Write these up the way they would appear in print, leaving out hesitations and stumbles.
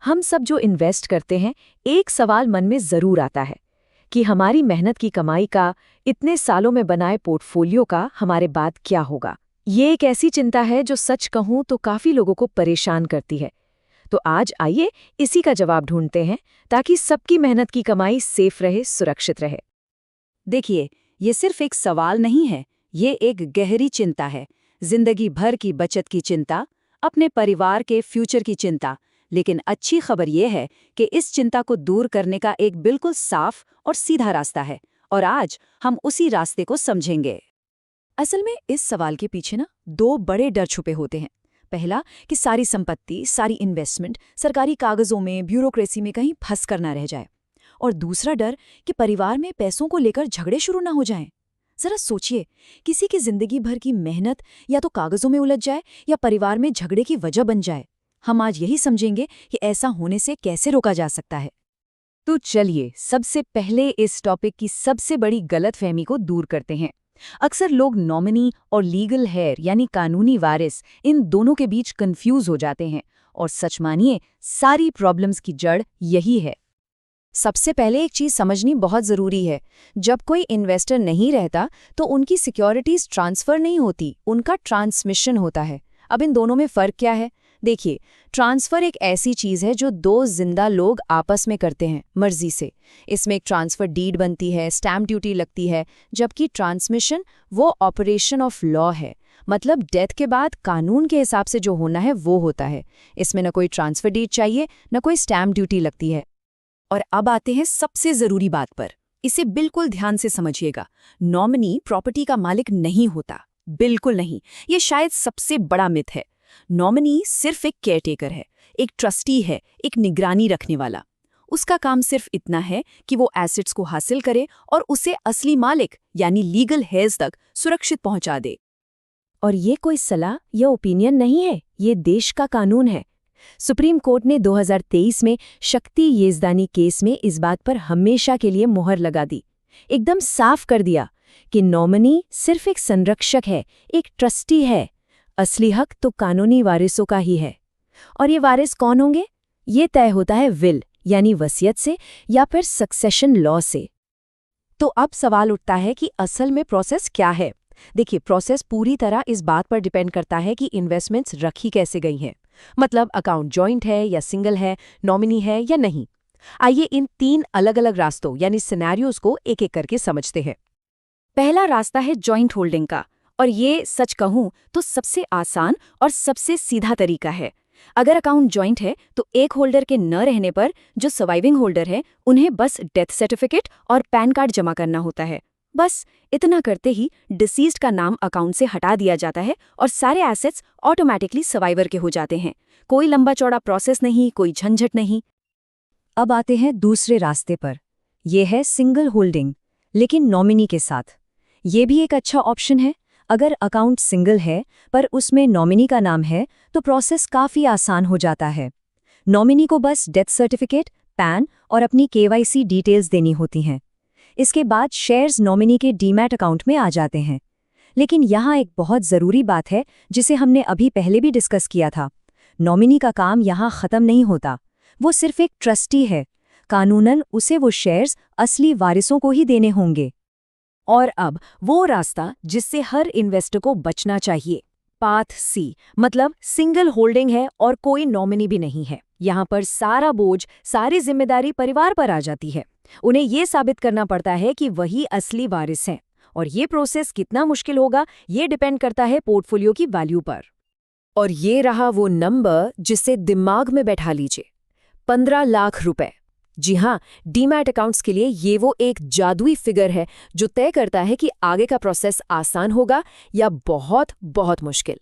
हम सब जो इन्वेस्ट करते हैं, एक सवाल मन में जरूर आता है कि हमारी मेहनत की कमाई का, इतने सालों में बनाए पोर्टफोलियो का हमारे बाद क्या होगा। ये एक ऐसी चिंता है जो सच कहूं तो काफी लोगों को परेशान करती है। तो आज आइए इसी का जवाब ढूंढते हैं, ताकि सबकी मेहनत की कमाई सेफ रहे, सुरक्षित रहे। देखिए, ये सिर्फ एक सवाल नहीं है, ये एक गहरी चिंता है। जिंदगी भर की बचत की चिंता, अपने परिवार के फ्यूचर की चिंता। लेकिन अच्छी खबर ये है कि इस चिंता को दूर करने का एक बिल्कुल साफ और सीधा रास्ता है, और आज हम उसी रास्ते को समझेंगे। असल में इस सवाल के पीछे ना दो बड़े डर छुपे होते हैं। पहला कि सारी संपत्ति, सारी इन्वेस्टमेंट सरकारी कागजों में, ब्यूरोक्रेसी में कहीं फंस कर ना रह जाए। और दूसरा डर कि परिवार में पैसों को लेकर झगड़े शुरू ना हो जाएं। जरा सोचिए, किसी की जिंदगी भर की मेहनत या तो कागजों में उलझ जाए या परिवार में झगड़े की वजह बन जाए। हम आज यही समझेंगे कि ऐसा होने से कैसे रोका जा सकता है। तो चलिए सबसे पहले इस टॉपिक की सबसे बड़ी गलतफहमी को दूर करते हैं। अक्सर लोग नॉमिनी और लीगल हेयर यानी कानूनी वारिस, इन दोनों के बीच कंफ्यूज हो जाते हैं। और सच मानिए, सारी प्रॉब्लम्स की जड़ यही है। सबसे पहले एक चीज समझनी बहुत जरूरी है। जब कोई इन्वेस्टर नहीं रहता तो उनकी सिक्योरिटीज ट्रांसफर नहीं होती, उनका ट्रांसमिशन होता है। अब इन दोनों में फर्क क्या है? देखिए, ट्रांसफर एक ऐसी चीज है जो दो जिंदा लोग आपस में करते हैं मर्जी से। इसमें एक ट्रांसफर डीड बनती है, स्टैम्प ड्यूटी लगती है, जबकि ट्रांसमिशन वो ऑपरेशन ऑफ लॉ है। मतलब डेथ के बाद कानून के हिसाब से जो होना है वो होता है। इसमें न कोई ट्रांसफर डीड चाहिए, न कोई स्टैम्प ड्यूटी लगती है। और अब आते हैं सबसे जरूरी बात पर। इसे बिल्कुल ध्यान से समझिएगा। नॉमिनी प्रॉपर्टी का मालिक नहीं होता, बिल्कुल नहीं। ये शायद सबसे बड़ा मिथ है। नॉमिनी सिर्फ एक केयरटेकर है, एक ट्रस्टी है, एक निगरानी रखने वाला। उसका काम सिर्फ इतना है कि वो एसेट्स को हासिल करे और उसे असली मालिक यानी लीगल हेयर्स तक सुरक्षित पहुंचा दे। और ये कोई सलाह या ओपिनियन नहीं है, ये देश का कानून है। सुप्रीम कोर्ट ने 2023 में शक्ति येज़दानी केस में इस बात पर हमेशा के लिए मुहर लगा दी। एकदम साफ कर दिया कि नॉमिनी सिर्फ एक संरक्षक है, एक ट्रस्टी है। असली हक तो कानूनी वारिसों का ही है। और ये वारिस कौन होंगे? ये तय होता है विल यानी वसीयत से या फिर सक्सेशन लॉ से। तो अब सवाल उठता है कि असल में प्रोसेस क्या है। देखिए, प्रोसेस पूरी तरह इस बात पर डिपेंड करता है कि इन्वेस्टमेंट्स रखी कैसे गई हैं। मतलब अकाउंट जॉइंट है या सिंगल है, नॉमिनी है या नहीं। आइए इन 3 अलग अलग रास्तों यानी सिनेरियोज को एक एक करके समझते हैं। पहला रास्ता है जॉइंट होल्डिंग का, और ये सच कहूं तो सबसे आसान और सबसे सीधा तरीका है। अगर अकाउंट जॉइंट है तो एक होल्डर के न रहने पर जो सर्वाइविंग होल्डर है उन्हें बस डेथ सर्टिफिकेट और पैन कार्ड जमा करना होता है। बस इतना करते ही डिसीज्ड का नाम अकाउंट से हटा दिया जाता है और सारे एसेट्स ऑटोमेटिकली सर्वाइवर के हो जाते हैं। कोई लंबा चौड़ा प्रोसेस नहीं, कोई झंझट नहीं। अब आते हैं दूसरे रास्ते पर। यह है सिंगल होल्डिंग, लेकिन नॉमिनी के साथ। ये भी एक अच्छा ऑप्शन है। अगर अकाउंट सिंगल है पर उसमें नॉमिनी का नाम है तो प्रोसेस काफ़ी आसान हो जाता है। नॉमिनी को बस डेथ सर्टिफिकेट, पैन और अपनी KYC डिटेल्स देनी होती हैं। इसके बाद शेयर्स नॉमिनी के डीमैट अकाउंट में आ जाते हैं। लेकिन यहाँ एक बहुत ज़रूरी बात है जिसे हमने अभी पहले भी डिस्कस किया था। नॉमिनी का काम यहाँ ख़त्म नहीं होता, वो सिर्फ एक ट्रस्टी है। कानूनन उसे वो शेयर्स असली वारिसों को ही देने होंगे। और अब वो रास्ता जिससे हर इन्वेस्टर को बचना चाहिए, पाथ सी, मतलब सिंगल होल्डिंग है और कोई नॉमिनी भी नहीं है। यहाँ पर सारा बोझ, सारी जिम्मेदारी परिवार पर आ जाती है। उन्हें ये साबित करना पड़ता है कि वही असली वारिस हैं। और ये प्रोसेस कितना मुश्किल होगा, ये डिपेंड करता है पोर्टफोलियो की वैल्यू पर। और ये रहा वो नंबर जिसे दिमाग में बैठा लीजिए, 15 लाख रुपए। जी हाँ, डीमैट अकाउंट्स के लिए ये वो एक जादुई फिगर है जो तय करता है कि आगे का प्रोसेस आसान होगा या बहुत बहुत मुश्किल।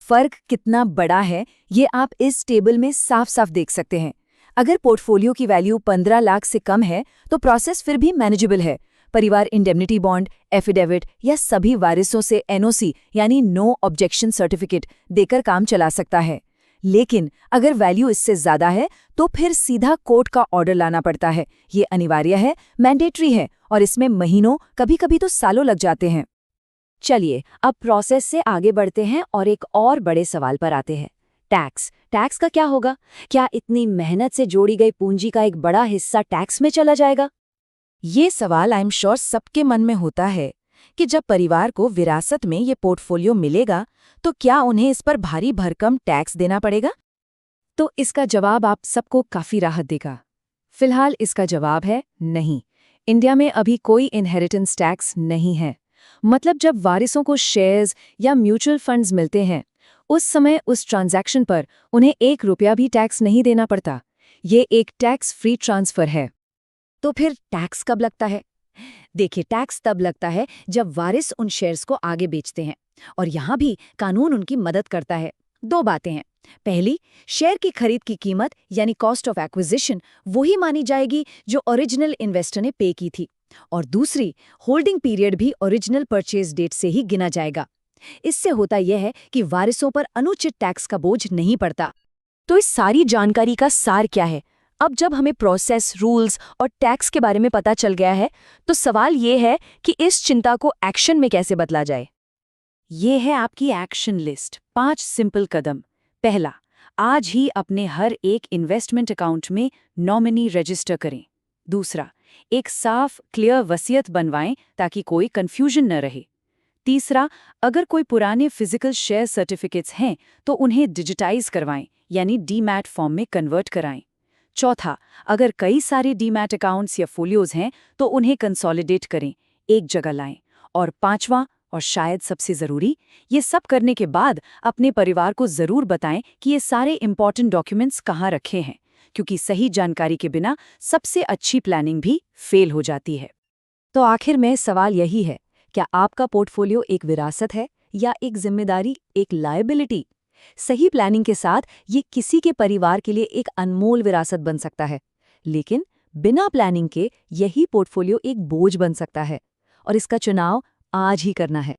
फर्क कितना बड़ा है ये आप इस टेबल में साफ साफ देख सकते हैं। अगर पोर्टफोलियो की वैल्यू 15 लाख से कम है तो प्रोसेस फिर भी मैनेजेबल है। परिवार इंडेमनिटी बॉन्ड, एफिडेविट या सभी वारिसों से NOC यानी नो ऑब्जेक्शन सर्टिफिकेट देकर काम चला सकता है। लेकिन अगर वैल्यू इससे ज्यादा है तो फिर सीधा कोर्ट का ऑर्डर लाना पड़ता है। ये अनिवार्य है, मैंडेटरी है, और इसमें महीनों, कभी कभी तो सालों लग जाते हैं। चलिए अब प्रोसेस से आगे बढ़ते हैं और एक और बड़े सवाल पर आते हैं। टैक्स। टैक्स का क्या होगा? क्या इतनी मेहनत से जोड़ी गई पूंजी का एक बड़ा हिस्सा टैक्स में चला जाएगा? ये सवाल आई एम श्योर सबके मन में होता है कि जब परिवार को विरासत में ये पोर्टफोलियो मिलेगा तो क्या उन्हें इस पर भारी भरकम टैक्स देना पड़ेगा? तो इसका जवाब आप सबको काफी राहत देगा। फिलहाल इसका जवाब है नहीं। इंडिया में अभी कोई इनहेरिटेंस टैक्स नहीं है। मतलब जब वारिसों को शेयर्स या म्यूचुअल फंड्स मिलते हैं, उस समय उस ट्रांजैक्शन पर उन्हें 1 रुपया भी टैक्स नहीं देना पड़ता। ये एक टैक्स फ्री ट्रांसफर है। तो फिर टैक्स कब लगता है? देखिए, टैक्स तब लगता है जब वारिस उन शेयर्स को आगे बेचते हैं, और यहाँ भी कानून उनकी मदद करता है। 2 बातें हैं। पहली, शेयर की खरीद की कीमत यानी कॉस्ट ऑफ एक्विजिशन वही मानी जाएगी जो ओरिजिनल इन्वेस्टर ने पे की थी, और दूसरी, होल्डिंग पीरियड भी ओरिजिनल परचेज डेट से ही गिना जाएगा। इससे होता यह है कि वारिसों पर अनुचित टैक्स का बोझ नहीं पड़ता। तो इस सारी जानकारी का सार क्या है? अब जब हमें प्रोसेस, रूल्स और टैक्स के बारे में पता चल गया है, तो सवाल ये है कि इस चिंता को एक्शन में कैसे बदला जाए। ये है आपकी एक्शन लिस्ट। 5 सिंपल कदम। पहला, आज ही अपने हर एक इन्वेस्टमेंट अकाउंट में नॉमिनी रजिस्टर करें। दूसरा, एक साफ क्लियर वसीयत बनवाएं ताकि कोई कंफ्यूजन न रहे। तीसरा, अगर कोई पुराने फिजिकल शेयर सर्टिफिकेट्स हैं तो उन्हें डिजिटाइज करवाएं, यानी डीमैट फॉर्म में कन्वर्ट कराएं। चौथा, अगर कई सारे डीमैट अकाउंट्स या फोलियोज हैं तो उन्हें कंसोलिडेट करें, एक जगह लाएं। और 5वां और शायद सबसे ज़रूरी, ये सब करने के बाद अपने परिवार को ज़रूर बताएं कि ये सारे इंपॉर्टेंट डॉक्यूमेंट्स कहाँ रखे हैं, क्योंकि सही जानकारी के बिना सबसे अच्छी प्लानिंग भी फेल हो जाती है। तो आखिर में सवाल यही है, क्या आपका पोर्टफोलियो एक विरासत है या एक जिम्मेदारी, एक लायबिलिटी? सही प्लानिंग के साथ ये किसी के परिवार के लिए एक अनमोल विरासत बन सकता है, लेकिन बिना प्लानिंग के यही पोर्टफोलियो एक बोझ बन सकता है। और इसका चुनाव आज ही करना है।